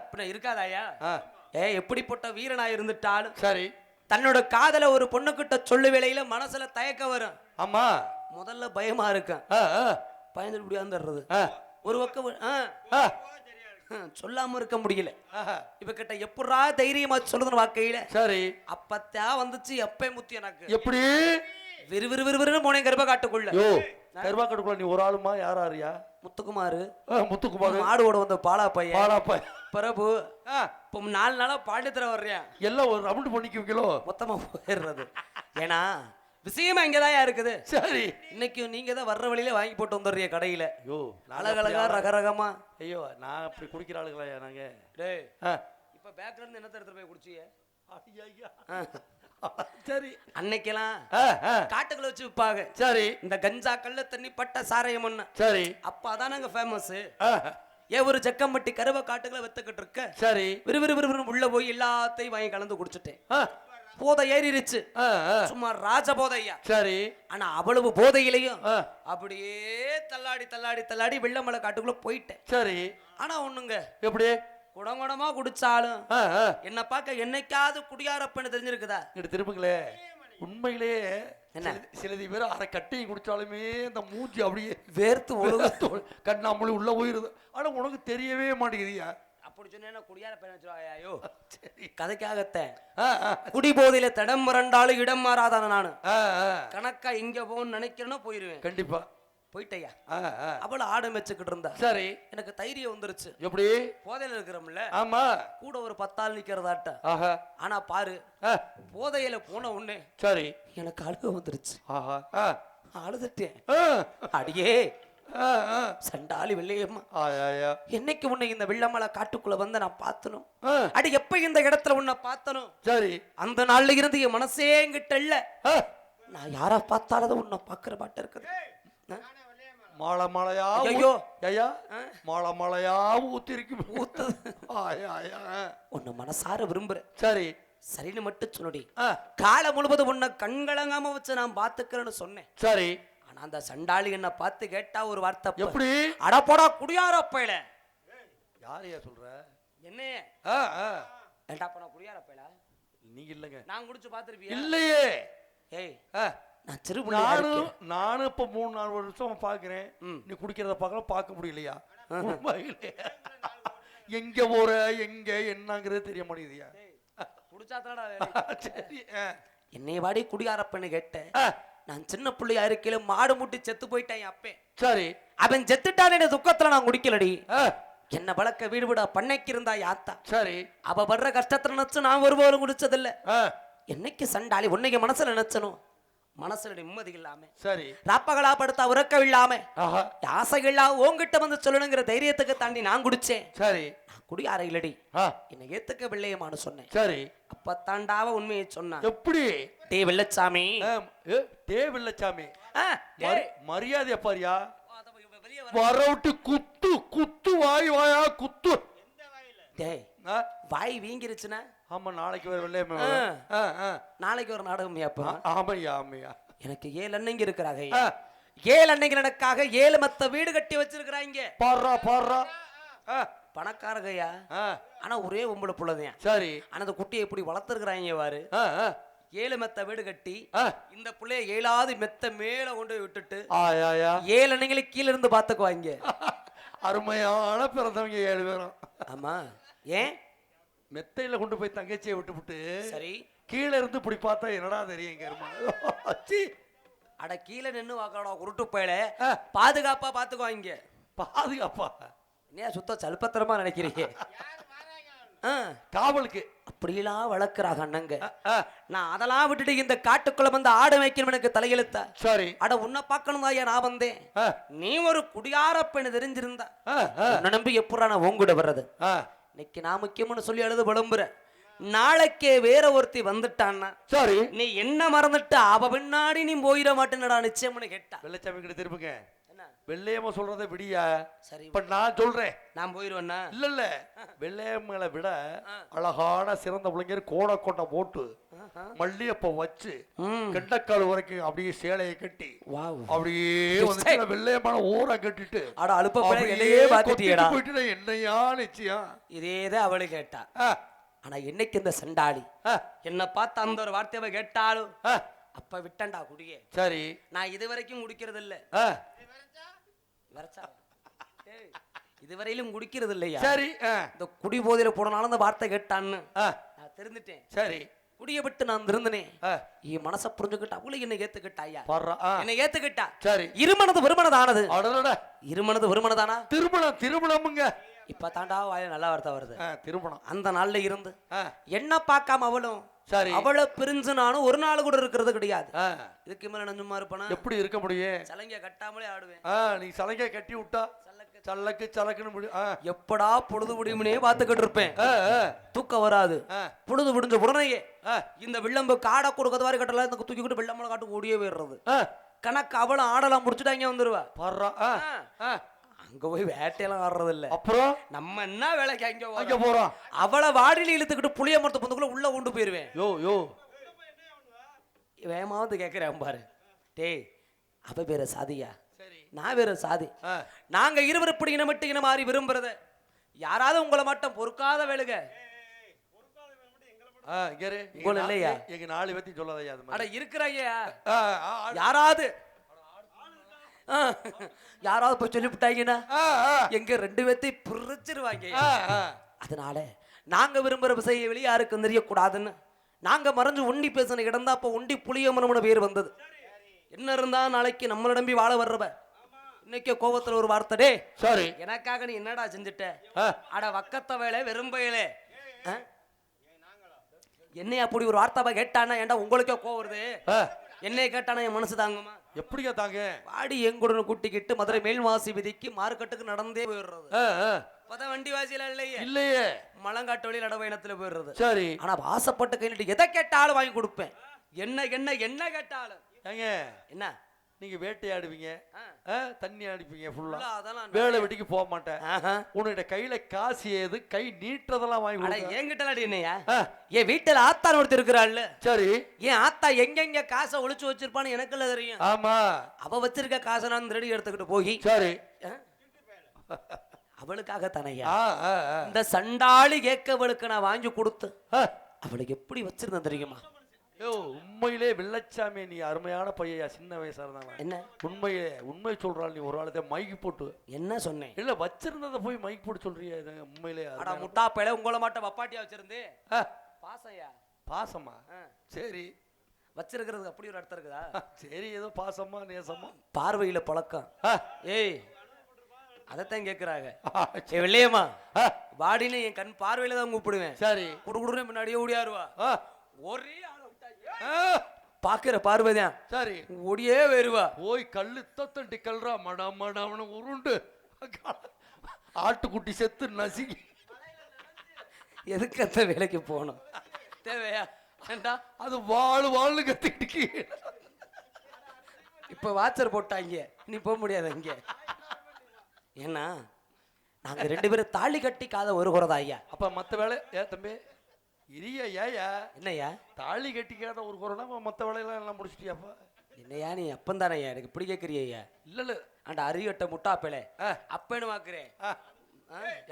இப்ப இருக்காதாயா? எப்படிப்பட்ட வீரனா இருந்துட்டாலும் சரி தன்னோட காதல ஒரு பொண்ணுகிட்ட சொல்லு வேளையில மனசுல தயக்க வரும். ஆமா முதல்ல பயமா இருக்கும். பயந்துட்டு முடியாந்துடுறது ஒரு பக்கம் சொல்லாம இருக்க முடியல. இப்ப கிட்ட எப்படா தைரியமா சொல்லுதுன்னு வாக்கையில சரி அப்பத்தா வந்துச்சு எப்ப முத்தி எனக்கு எப்படி விறுவிறுவிறுன்னு போனேன் கருப்பா காட்டுக்குள்ள. கருப்பா காட்டுக்குள்ள நீ ஒரு ஆளுமா யாராரியா? முத்துக்குமாரு. முத்துக்குமார் மாடுவோட வந்த பாலா பையன். பாலா பையன் பிரபு. இப்போ 4 நாளா பாண்டியத்துல வர்றேன். எல்லாம் ஒரு ரவுண்ட் பண்ணிக்குவீங்களோ? மொத்தமா போயிடுறது. ஏன்னா விஷயமா இங்கதான் இருக்குது. சரி இன்னைக்கு நீங்க தான் வர்ற வழியில வாங்கி போட்டு வந்துடுறீங்க கடையில. அழகழகா ரகரகமா. ஐயோ நான் அப்படி குடிக்கிற ஆளுங்களா நாங்க? டேய் அப்ப பேக்ல இருந்து என்னத்த எடுத்து போய் குடிச்சியே? சரி. அன்னைக்கெல்லாம் காட்டுக்குள்ள வச்சு விப்பாங்க. சரி. இந்த கஞ்சா கல்ல தண்ணி பட்ட சாராயம் ஒண்ணு. சரி. அப்ப அதானங்க ஃபேமஸ். ஒரு ஜக்கம்பட்டி கருவ காட்டுக்குள்ள வித்துக்கிட்டு இருக்க. சரி. விறுவிறு உள்ள போய் எல்லாத்தையும் வாங்கி கலந்து குடிச்சிட்டேன். போதை ஏறிடுச்சு. சும்மா ராஜ போதையா. சரி. ஆனா அவ்வளவு போதையிலையும் அப்படியே தள்ளாடி தள்ளாடி தள்ளாடி வெள்ளமலை காட்டுக்குள்ள போயிட்டேன். சரி. ஆனா ஒண்ணுங்க, எப்படி குடங்குடமா குடிச்சாலும் என்ன பார்க்க என்னைக்காவது குடியாரப்பன்னு தெரிஞ்சிருக்குதா? திருப்புங்களே, உண்மையிலேயே என்ன சிலதி பேர் அரை கட்டையும் குடிச்சாலுமே இந்த மூஞ்சி அப்படியே வேர்த்து ஒழுக கண்ணாமொழி உள்ள போயிருது. ஆனா உனக்கு தெரியவே மாட்டேங்குதியா? அப்படி சொன்னா குடியாரப்பன் வச்சுருவாயோ? சரி, கதைக்காகத்த குடி போதையில தடம் முரண்டாலும் இடம் மாறாதான நானு கணக்கா இங்க போகணும்னு நினைக்கிறேன்னா போயிருவேன். கண்டிப்பா போயிட்டையா. அவள ஆடு மெச்சுக்கிட்டு இருந்தா. சரி. எனக்கு தைரியம் வந்துருச்சு. எப்படி? போதையில இருக்கிறோம்ல. ஆமா. கூட ஒரு 10 ஆள் நிக்கிறதாட்ட. ஆனா பாரு, போதையில போன உடனே சரி எனக்கு அழுக வந்துருச்சு. அழுதுட்டேன். அடியே சண்டாளி வெள்ளையம்மா, என்னைக்கு உன்னை இந்த வெள்ளமலை காட்டுக்குள்ள வந்து நான் பார்த்தனும், அடி எப்ப இந்த இடத்துல உன்னை பார்த்தனும், சரி அந்த நாள்ல இருந்து என் மனசே என்கிட்ட இல்ல. நான் யாரா பார்த்தாலும் உன்னை பாக்குற மாட்ட இருக்குது. மாலை மாலையா ஐயோ ஐயா மாலை மாலையா ஊத்திருக்கு ஊத்து. உன்னை மனசார விரும்புறேன். சரி சரின்னு மட்டும் சொல்லுடி. காலம் முழுவதும் உன்னை கண்கலங்காம வச்சு நான் பாத்துக்கிறேன்னு சொன்னேன். சரி. ஆனா அந்த சண்டாளி என்ன பார்த்து கேட்டா ஒரு வார்த்தை. எப்படி? அடப்போடா குடியாரப்பையில. யாரையா சொல்ற? என்ன ஏண்டா போனா குடியாரப்பையில? நீங்க இல்லங்க, நான் குடிச்சு பாத்துருப்பியா? இல்லையே. ஏய் நான் நானும் இப்ப 3-4 வருஷம் பாக்குறேன். நீ குடிக்கிறத பார்க்க முடியலையா? எங்க போற எங்க என்னங்கிறது தெரிய மாட்டேங்குதியா? சரி. என்னை வாடி குடியாரப்பன்னு கேட்டேன். நான் சின்ன பிள்ளையா இருக்கையில மாடு முட்டி செத்து போயிட்டேன் அப்பே. சரி. அவன் செத்துட்டான துக்கத்துல நான் குடிக்கலடி. என்ன வளர்க்க வீடு விட பண்ணைக்கு இருந்தா யாத்தா. சரி. அவ படுற கஷ்டத்துல நினைச்சு நான் ஒருவரும் குடிச்சதில்ல. என்னைக்கு சண்டாளி உன்னைக்கு மனசுல நினைச்சனும், மனசுல நிம்மதி இல்லாம, சரி ராப்பகலா படுத்தா உறக்கம் இல்லாம, ஆசைகளா உன்கிட்ட வந்து சொல்லணுங்கிற தைரியத்துக்கு தாண்டி நான் குடிச்சேன். சரி. நான் குடியார இல்லடி, என்னை ஏத்துக்க வெள்ளையமானு சொன்னேன். சரி. அப்ப தாண்டாவ உண்மையை சொன்னா. எப்படி? டே வெள்ளச்சாமி, டே வெள்ளச்சாமி மரியாதை பாரியா, வரவுட்டு குத்து குத்து வாய் வாயா குத்து. டேய் வாய் வீங்கிருச்சுனா? ஆமா, நாளைக்கு ஒரு வெள்ளையம்மா, நாளைக்கு ஒரு நாடகம். ஆமையா ஆமையா, எனக்கு 7 அண்ணங்க இருக்கிறாங்க. 7 அண்ணங்க எனக்காக 7 மத்த வீடு கட்டி வச்சிருக்கிறாங்க. பாடுறா பாடுறா. பணக்காரகையா, ஆனா ஒரே உம்பளை புள்ளதான். சரி. ஆனா அந்த குட்டியை எப்படி வளர்த்துருக்குறாங்க பாரு. 7 மெத்த வீடு கட்டி இந்த புள்ளைய 7வது மெத்த மேல கொண்டு விட்டுட்டு 7 அண்ணங்களை கீழே இருந்து பாத்துக்குவாங்க. அருமையான பிறந்தவங்க 7 பேரும். ஆமா. ஏன் மெத்தையில கொண்டு போய் தங்கச்சியை விட்டுவிட்டு சரி கீழே இருந்து இப்படி பார்த்தா என்னடா தெரியும்? அட கீழே நின்று வாக்கடா உருட்டு போயில பாதுகாப்பா பாத்துக்குவாங்க. பாதுகாப்பா என்ன சுத்த சலுப்பத்திரமா நினைக்கிறீங்க? காவலுக்கு அப்படிலாம் வளர்க்குறாங்க அண்ணங்க. நான் அதெல்லாம் விட்டுட்டு இந்த காட்டுக்குள்ள வந்து ஆடு வைக்கணும் எனக்கு தலையெழுத்தா. சரி. அட உன்னை பார்க்கணும் தான் நான் வந்தேன். நீ ஒரு குடியார பெண்ணு தெரிஞ்சிருந்தா உன்னை நம்பி எப்படா நான் உங்கூட வர்றது? இன்னைக்கு நான் முக்கியம்னு சொல்லி எழுத விளம்புற, நாளைக்கே வேற ஒருத்தி வந்துட்டான்னா சரி நீ என்ன மறந்துட்டு அவ பின்னாடி நீ போயிட மாட்டேன்னடா நிச்சயம்னு கேட்டா. வெள்ளச்சாமி கிட்ட திருப்புங்க. வெள்ளையம்மா சொல்றதை விடியா? சரி இப்ப நான் சொல்றேன். நான் போயிருவேன்னா? இல்ல இல்ல, வெள்ளையம்மளை விட அழகான சிறந்த பிள்ளைங்க கோடை போட்டு மல்லியப்ப வச்சு கெண்டக்கால் வரைக்கும் அப்படியே சேலையை கட்டி அப்படியே வந்து வெள்ளையம்மான ஊரை கட்டிட்டு போயிட்டு என்னையா நிச்சயம் இதேதான் அவளு கேட்டா. ஆனா என்னைக்கு இந்த சண்டாளி என்ன பார்த்து அந்த ஒரு வார்த்தையை கேட்டாலும் அப்ப விட்டண்டா குடியே. சரி. நான் இதுவரைக்கும் குடிக்கிறது இல்ல, இதுவரையிலும் குடிக்கிறது இல்லையா? சரி. இந்த குடி போதையில போனாலும் அந்த வார்த்தை கேட்டான்னு நான் தெரிஞ்சுட்டேன். சரி. குடிய விட்டு நான் இருந்தனே என் மனசை புரிஞ்சுக்கிட்டா அவளை என்ன ஏத்துக்கிட்டாயா? என்ன ஏத்துக்கிட்டா. சரி. இருமனது வெறுமனதானது. இருமனது வெறுமனதானா? திருமணம் திருமணம்ங்க. இப்ப தாண்டா வாயில நல்ல வார்த்தை வருது. திருமணம். அந்த நாள்ல இருந்து என்ன பார்க்காம அவளும் சரி அவளை பிரிஞ்சு நானும் ஒரு நாள் கூட இருக்கிறது கிடையாது. இதுக்கு மேல நான் சும்மா இருப்பேனா? எப்படி இருக்க முடியும்? சலங்க கட்டாமலே ஆடுவேன். நீ சலங்க கட்டி விட்டா சலக்க சல்லக்கு சலக்குன்னு எப்படா பொழுது முடியும்னே பார்த்துக்கிட்டு இருப்பேன். தூக்கம் வராது. பொழுது முடிஞ்ச உடனேயே இந்த வில்லம்பு காடை கொடுக்கறது மாதிரி கட்டலாம் தூக்கிக்கிட்டு வெள்ளம்பளை காட்டு ஓடியே போயிடுறது. கணக்கு அவளும் ஆடலாம் முடிச்சுட்டு அங்கே வந்துருவா. அங்க போய் வேட்டையெல்லாம் ஆடுறது இல்ல. அப்புறம் நம்ம என்ன வேலைக்கு அங்க போறோம். அவளை வாடியில இழுத்துக்கிட்டு புளிய மரத்து பொந்துக்குள்ள உள்ள கொண்டு போயிருவேன். யோ வேமாவது கேட்கிறேன் பாரு. டேய் அவ பேர சாதியா, நான் வேற சாதி. நாங்க இருவர் இப்படி இனமிட்டு இன மாறி விரும்புறத யாராவது உங்களை மட்டும் பொறுக்காத வேலுங்க இல்லையா? எங்க 4 பேத்தி சொல்லாதயா. அட இருக்கிறையா யாராவது யாராவது போய் சொல்லிவிட்டாங்கன்னா எங்க 2 பேத்தை பிரிச்சிருவாங்க. அதனால நாங்க விரும்புற விஷயம் வெளியே யாருக்கும் தெரியக்கூடாதுன்னு நாங்க மறைஞ்சு ஒண்டி பேசின இடம் தான் அப்ப ஒண்டி புளியமனம்னு பேர் வந்தது. என்ன இருந்தா நாளைக்கு நம்மள நம்பி வாழ வர்றவ இன்னைக்கு கோபத்துல ஒரு வார்த்தை, டே சாரி எனக்காக நீ என்னடா செஞ்சுட்ட? அட வக்கத்த வேலை வெறும்பையிலே என்னை அப்படி ஒரு வார்த்தை கேட்டானா ஏன்டா உங்களுக்கே கோவம் வருது? என்னைய கேட்டானா என் மனசு தாங்குமா? எப்படியா தாங்க? வாடி எங்குடனு கூட்டிக்கிட்டு மதுரை மேல்வாசி விதிக்கு மார்க்கெட்டுக்கு நடந்தே போயிடுறது. வண்டி வாசியில இல்லையே மலங்காட்டு வழி நடவயணத்துல போயிடுறது. சரி, ஆனா வாசப்பட்டு கை நீட்டு எதை கேட்டாலும் வாங்கி கொடுப்பேன். என்ன என்ன என்ன கேட்டாலும். என்ன நீங்க வேட்டையாடுவீங்க, தண்ணி அடிப்பீங்க, வேலை வெட்டிக்கு போக மாட்டேன். உன்னுடைய கையில காசு ஏது? கை நீட்டுறதெல்லாம் வாங்கி என்கிட்ட என்னையா? என் வீட்டுல ஆத்தான் ஒருத்தர் இருக்கிறாள். சரி, என் ஆத்தா எங்க காசை ஒளிச்சு வச்சிருப்பான்னு எனக்கு இல்ல தெரியும். ஆமா, அவ வச்சிருக்க காசை நான் ரெடி எடுத்துக்கிட்டு போய் சரி அவளுக்காக தனையா இந்த சண்டாளி கேட்கவளுக்கு நான் வாங்கி கொடுத்து அவளுக்கு எப்படி வச்சிருந்தேன் தெரியுமா? உண்மையிலே வெள்ளச்சாமி நீ அருமையான பையா, சின்ன வயசா இருந்தாங்க. என்ன உண்மையே உண்மை சொல்றாள் நீ? ஒரு ஆளத்தை மைக்கு போட்டு என்ன சொன்னேன்? இல்ல வச்சிருந்தத போய் மைக் போட்டு சொல்றியா? உண்மையிலே முட்டா பையில உங்களை மாட்ட வப்பாட்டியா வச்சிருந்து பாசையா? பாசமா? சரி, வச்சிருக்கிறதுக்கு அப்படி ஒரு அர்த்தம் இருக்குதா? சரி, ஏதோ பாசமா நேசமா பார்வையில பழக்கம். ஏய் அதத்தான் கேக்குறாங்க. வெள்ளையம்மா வாடின்னு என் கண் பார்வையில தான் கூப்பிடுவேன். சரி, குடுக்குடுன்னு முன்னாடியே ஓடியாருவா. ஒரே பாக்குற பார்வைதான். சரி, ஓடியே வருவா. போய் கல்லு தண்டி கல்றா மட மடவன உருண்டு ஆட்டுக்குட்டி செத்து நசுங்கி எதுக்கு அந்த வேலைக்கு போகணும்? தேவையா? அது வாழ்னு கத்திட்டு இப்ப வாட்சர் போட்டாங்க, நீ போக முடியாது அங்க. ஏன்னா நாங்க 2 பேரும் தாலி கட்டி காத ஒரு குறதா ஐயா. அப்ப மத்த வேலை தம்பி இரியா ஏயா? என்னையா தாலி கட்டிக்காத ஒரு குறனா மத்த வேலையெல்லாம் எல்லாம் முடிச்சிட்டியாப்பா? என்னையா நீ அப்பந்தானே எனக்கு இப்படி கேட்குறியா? இல்ல அந்த அரியட்ட முட்டா பேலே அப்பேன்னு வாக்குறேன்.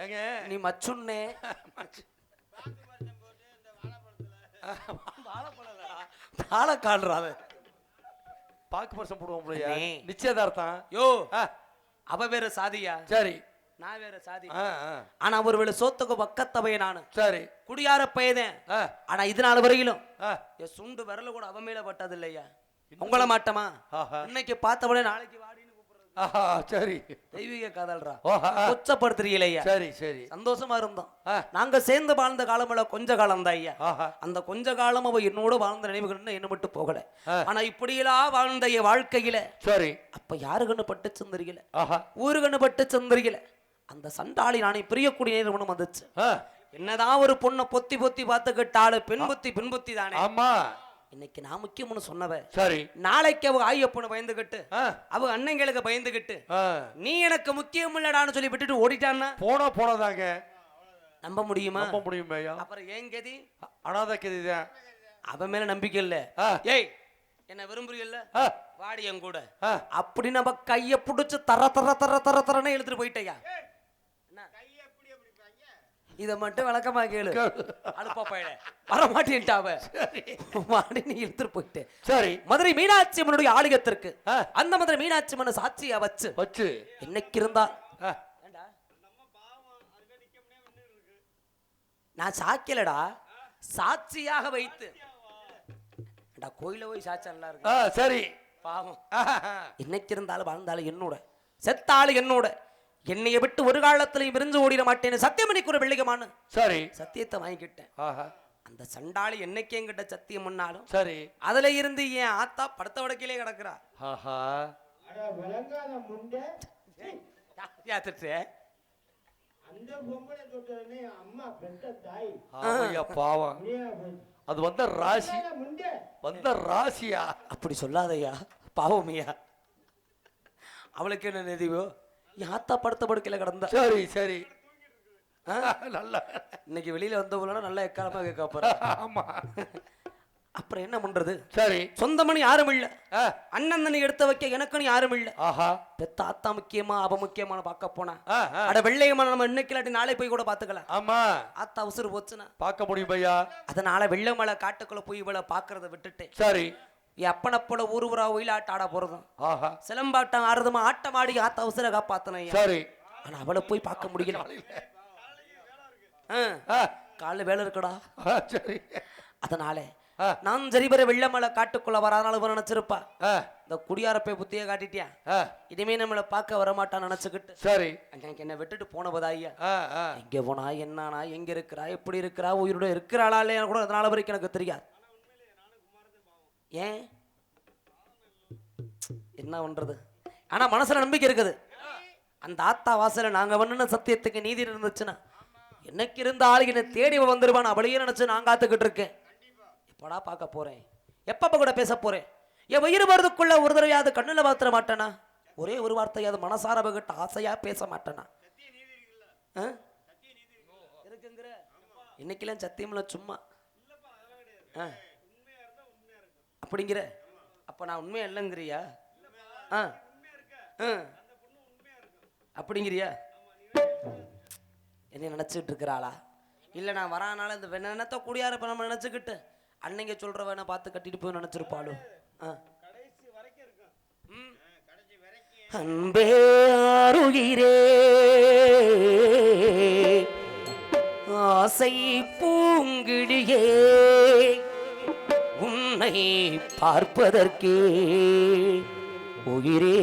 ஏங்க நீ மச்சுன்னே வாழை காடுறாத பாக்கு பரிசம் போடுவோம் நிச்சயதார்த்தம். யோ அவ வேற சாதியா? சரி, நான் வேற சாதி. ஆனா ஒருவேளை சோத்துக்கு பக்கத்தவைய நானு. சரி, குடியார பையதேன். ஆனா இது நாள் வரையிலும் என் சுண்டு விரல கூட அவ மேல பட்டது இல்லையா? உங்கள மாட்டமா? இன்னைக்கு பார்த்தவளே நாளைக்கு வாடின்னு கூப்பிடுறது. சரி, தெய்வீக காதல்ரா கொச்சப்படுத்துறீங்களா? சரி சரி, சந்தோஷமா இருந்தோம். நாங்க சேர்ந்து வாழ்ந்த காலம்ல கொஞ்ச காலம் தான் ஐயா. அந்த கொஞ்ச காலம் அவ என்னோட வாழ்ந்த நினைவுகள் என்ன மட்டும் போகல. ஆனா இப்படியெல்லாம் வாழ்ந்த என் வாழ்க்கையில சரி அப்ப யாரு கண்ணு பட்டு சந்தரிக்கல, ஊரு கண்ணு பட்டு சந்தரிக்கல. அந்த சண்டாளி நானே பிரியக்கூடிய நேரம் வந்துச்சு. என்னதான் ஒரு பொண்ணை பொத்தி பொத்தி பார்த்துக்கிட்டாலு பெண் புத்தி தானே. ஆமா, இன்னைக்கு நான் முக்கியம்னு சொன்னவ சரி நாளைக்கு அவ ஆயப்பனை பயந்துகிட்டு அவ அண்ணங்களுக்கு பயந்துகிட்டு நீ எனக்கு முக்கியம் இல்லடான்னு சொல்லி விட்டுட்டு ஓடிட்டான்னா போனதாங்க நம்ப முடியுமா? நம்ப முடியுமா? அப்புறம் ஏன் கதி? அனாத கதிதான். அவ மேல நம்பிக்கை இல்ல. ஏய் என்ன விரும்புறீல்ல வாடி என் கூட அப்படி நம்ம கைய புடிச்சு தரன்னு இழுத்துட்டு போயிட்டையா. இத மட்டும் விளக்கமா கேளு. அனுப்ப பையல வர மாட்டேன்ட்டாவ மாடி நீ இழுத்துட்டு போயிட்டு சரி மதுரை மீனாட்சி அம்மனுடைய ஆலயத்திற்கு அந்த மதுரை மீனாட்சி அம்மன் சாட்சியா வச்சு என்னைக்கு இருந்தா நான் சாக்கியலடா சாட்சியாக வைத்து கோயில போய் சாட்சி நல்லா இருக்கு. சரி பாவம் இன்னைக்கு இருந்தாலும் வாழ்ந்தாலும் என்னோட செத்தாலும் என்னோட என்னைய விட்டு ஒரு காலத்திலையும் விரிஞ்சு ஓடிட மாட்டேன்னு சத்தியம் பண்ணிக்கு ஒரு வெள்ளிகமான சரி சத்தியத்தை வாங்கிக்கிட்டேன். அந்த சண்டாளி என்னைக்கு என்கிட்ட சத்தியம் பண்ணாலும் சரி அதுல இருந்து என் ஆத்தா படுத்த வடக்கிலே கிடக்குறா. பாவம் அது வந்த ராசியா அப்படி சொல்லாதய்யா, பாவமையா. அவளுக்கு என்ன நிதிவோ யாத்தா படுத்த படுக்கையில கிடந்தா. சரி சரி நல்ல இன்னைக்கு வெளியில வந்தவங்களோட நல்ல எக்காலமா கேட்க போறேன். ஆமா அப்புறம் என்ன பண்றது? சரி, சொந்தமணி யாரும் இல்ல, அண்ணன் தண்ணி எடுத்து வைக்க எனக்குன்னு யாரும் இல்ல. ஆஹா, பெத்த ஆத்தா முக்கியமா அவ முக்கியமான பார்க்க போனா அட வெள்ளையமான நம்ம இன்னைக்கு இல்லாட்டி நாளை போய் கூட பாத்துக்கலாம். ஆமா, ஆத்தா உசுறு போச்சுன்னா பார்க்க முடியும் பையா. அதனால வெள்ளை மலை காட்டுக்குள்ள போய் இவளை பாக்குறத விட்டுட்டு சரி என் அப்பனை போல ஊருவரா ஒயிலாட்ட ஆட போறதும், ஆஹா, சிலம்பாட்டம் ஆடுறதுமா ஆட்டம் ஆடி ஆத்தா உசுரை காப்பாத்தன. சரி, ஆனா அவளை போய் பார்க்க முடியல. காலைல வேலை இருக்குடா. சரி, அதனால நான் சரிபர வெள்ளமலை காட்டுக்குள்ள வராதனால நினைச்சிருப்பா. இந்த குடியாரப்பை புத்திய காட்டிட்டியா, இனிமே நம்மளை பார்க்க வரமாட்டான்னு நினைச்சுக்கிட்டு சரி அன்னைக்கு என்ன விட்டுட்டு போனபதாய்யா. எங்க போனா என்னானா, எங்க இருக்கிறா, எப்படி இருக்கிறா, உயிரோட இருக்கிறாளா இல்லையா கூட அதனால வரைக்கும் எனக்கு தெரியாது. ஏன் என்ன பண்றது? ஆனா மனசுல நம்பிக்கை இருக்குது. அந்த ஆத்தா வாசல நாங்க வண்ண சத்தியத்துக்கு நீதி இருந்துச்சுன்னா என்னைக்கு இருந்த ஆளுக்கு என்ன தேடி வந்துருவான் அவளையே நினைச்சு நான் காத்துக்கிட்டு இருக்கேன். எப்படா பார்க்க போறேன், எப்பப்ப கூட பேச போறேன். என் உயிர் வருதுக்குள்ள ஒரு தடவையாவது கண்ணுல பாத்துற மாட்டேனா, ஒரே ஒரு வார்த்தையாவது மனசார பகிட்ட ஆசையா பேச மாட்டேனா. இருக்குங்கிற இன்னைக்கெல்லாம் சத்தியம்ல சும்மா அப்படிங்கிற. அப்ப நான் உண்மையா இல்லைங்கிறியா? அப்படிங்கிறியா? என்ன நினைச்சிட்டு இருக்கிறாளா? இல்ல நான் வரானால இந்த வெண்ணத்தை கூடியார இப்ப நம்ம நினைச்சுக்கிட்டு அன்னைங்க சொல்ற வேணா பார்த்து கட்டிட்டு போய் நினைச்சிருப்பாளோ. அன்பே ஆருயிரே ஆசை பூங்கிழியே உன்னை பார்ப்பதற்கே உயிரே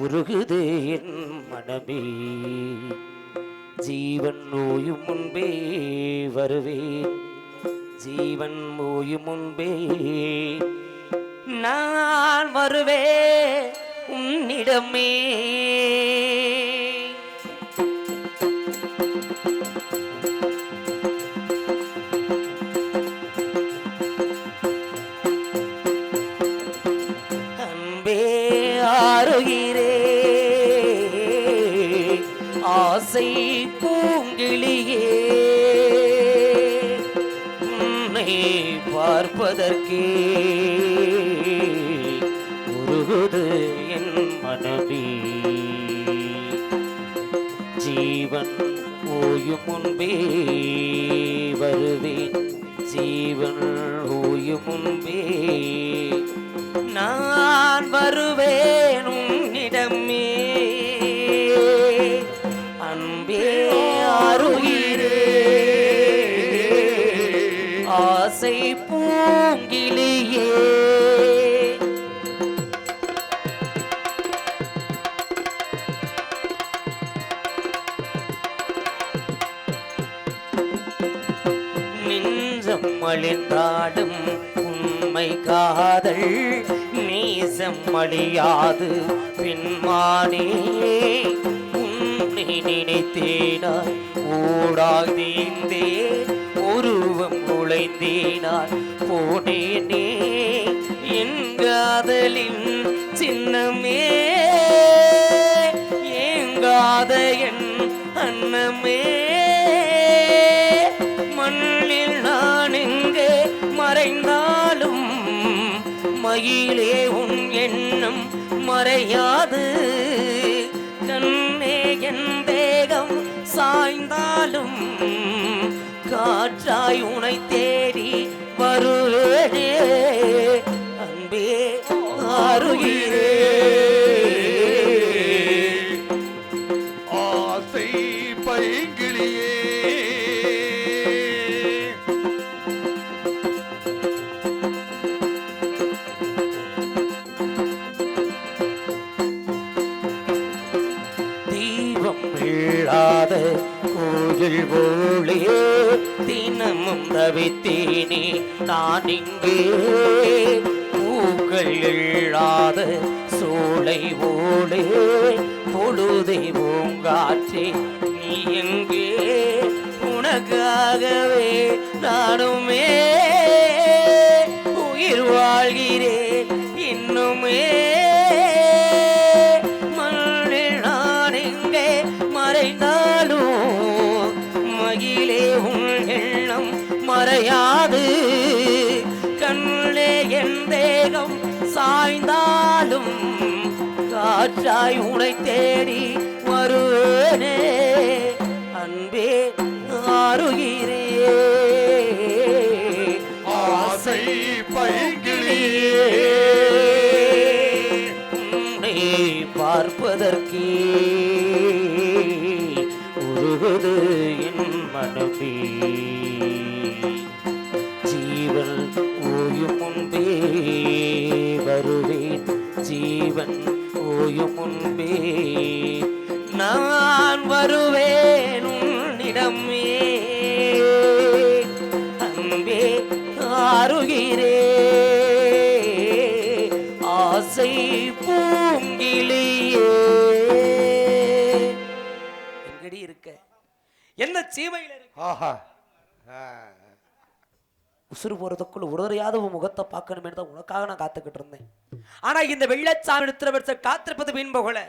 உருகுது என் மனமே. ஜீவன் ஓயும் முன்பே வருவேன், ஜீவன் ஓயும் முன்பே நான் வருவேன் உன்னிடமே. அன்பே ஆருயிரே ஆசை பூங்கிழியே உன்னை பார்ப்பதற்கே உருகுது என் மனமே. ஜீவன் ஓயும் முன்பே வருவேன், ஜீவன் ஓயும் முன்பே நான் வருவேன் உன்னிடமே. அன்பே ஆருயிரே ஆசை பூங்கிழியே நெஞ்சம் அழிந்தாடும் உண்மை காதல் நேசம் அழியாது பின்மானே. உன்னை நினைத்தேனாய் ஓடாதீந்தே உருவம் உழைந்தேனாய் போனேனே. என் காதலின் சின்னமே ஏங்காத என் அன்னமே. மண்ணில் நான் எங்கே மறைந்தாலும் மயிலே உன் எண்ணம் மறையாது. கண்ணே என் தேகம் சாய்ந்தாலும் காற்றாய் உனை தேடி வருவேனே. அன்பே ஆருயிரே ஆசை பைங்கிழியே தீபம் இல்லாத கோயில் போலே தினமும் தவித்தேனே நான் இங்கே. பூக்கள் இல்லாத சோலை போலே பொழுதை பூங்காற்றே நீ எங்கே உனக்காகவே நானுமே உயிர் வாழ்கிறேன் இன்னுமே மண்ணில் நான் எங்கே மறைந்தாலும் மகிழே உன் எண்ணம் மறையாது கண்ணே என் தேகம் சாய்ந்தாலும் காற்றாய் உனை தேடி வருவேனே அன்பே ஆறுகிறே ஆசை பைங்கிளியே உன்னை பார்ப்பதற்கே உருகுது என் மனமே ஜீவன் ஓயும் முன்பே வருவேன் ஜீவன் ஓயும் முன்பே நான் வருவேன் உன்னிடமே அன்பே ஆறுகிறே ஆசை பூங்கிளியே எங்கடி இருக்க என்ன சீமையில இருக்க ஆஹா உசுறு போறதுக்குள்ள உடறையாத உன் முகத்தை பார்க்கணுமே தான் உனக்காக நான் காத்துக்கிட்டு இருந்தேன் ஆனா இந்த வெள்ளச்சாமி எடுத்துற வருஷம் காத்திருப்பது வீண் போகல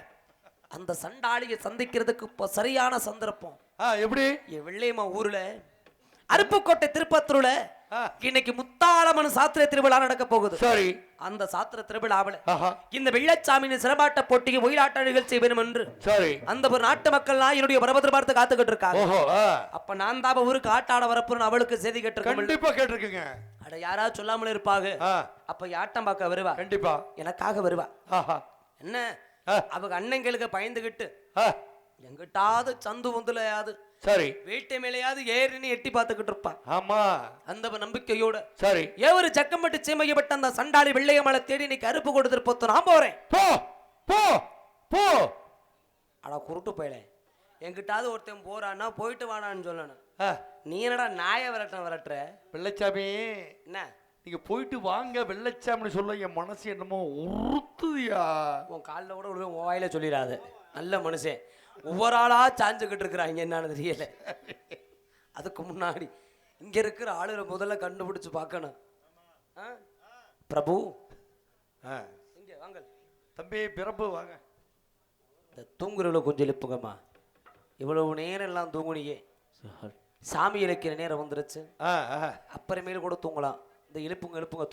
அந்த சண்டாளியை சந்திக்கிறதுக்கு இப்போ சரியான சந்தர்ப்பம் எப்படி என் வெள்ளையம்மா ஊர்ல அருப்புக்கோட்டை திருப்பத்தூர்ல இன்னைக்கு முத்தாளம்மன் சாத்திர திருவிழா நடக்க போகுது சரி அந்த சாத்திர திருவிழாவில் இந்த வெள்ளச்சாமியின் சிறப்பாட்ட போட்டிக்கு ஒயிலாட்ட நிகழ்ச்சி வேணும் என்று சரி அந்த ஒரு நாட்டு மக்கள்லாம் என்னுடைய பரபரப்பு பார்த்து காத்துக்கிட்டு இருக்காங்க ஓஹோ அப்ப நான் தான் ஊருக்கு ஆட்டாட வரப்புன்னு அவளுக்கு செய்தி கேட்டிருக்கேன் கண்டிப்பா கேட்டிருக்கீங்க அட யாராவது சொல்லாமல இருப்பாங்க அப்ப ஆட்டம் பார்க்க வருவா கண்டிப்பா எனக்காக வருவா என்ன அவங்க அண்ணங்களுக்கு பயந்துகிட்டு எங்கிட்டாவது சந்து வந்துலையாது சரி வீட்டை மேலையாவது ஏறின்னு எட்டி பார்த்துக்கிட்டு இருப்பான் ஆமா அந்த நம்பிக்கையோட சரி ஏவரு சக்கம்பட்டு சீமையப்பட்ட அந்த சண்டாளி வெள்ளையமலை தேடி இன்னைக்கு அறுப்பு கொடுத்துட்டு போத்து நான் போறேன் போ போ போ ஆனா குருட்டு போயில என்கிட்டாவது ஒருத்தன் போறான்னா போயிட்டு வானான்னு சொல்லணும் நீ என்னடா நாய விரட்டுற வெள்ளச்சாமி என்ன நீங்க போயிட்டு வாங்க வெள்ளச்சாமின்னு சொல்ல என் மனசு என்னமோ உறுத்துதியா உன் காலில் கூட உன் வாயில சொல்லிடாது நல்ல மனுஷன் ஒவ்வொரு ஆளா சாஞ்சுக்கிட்டு இருக்கிறாங்க என்னன்னு தெரியல அதுக்கு முன்னாடி இங்க இருக்கிற ஆளுகளை முதல்ல கண்டுபிடிச்சு பார்க்கணும் பிரபு இங்க வாங்க தம்பி பிரபு வாங்க இந்த தூங்குறவளை கொஞ்சம் எழுப்புங்கம்மா இவ்வளவு நேரம் எல்லாம் தூங்குனியே சாமி இழைக்கிற நேரம் வந்துருச்சு அப்புறமேல கூட தூங்கலாம் இந்த எழுப்புங்க தூங்க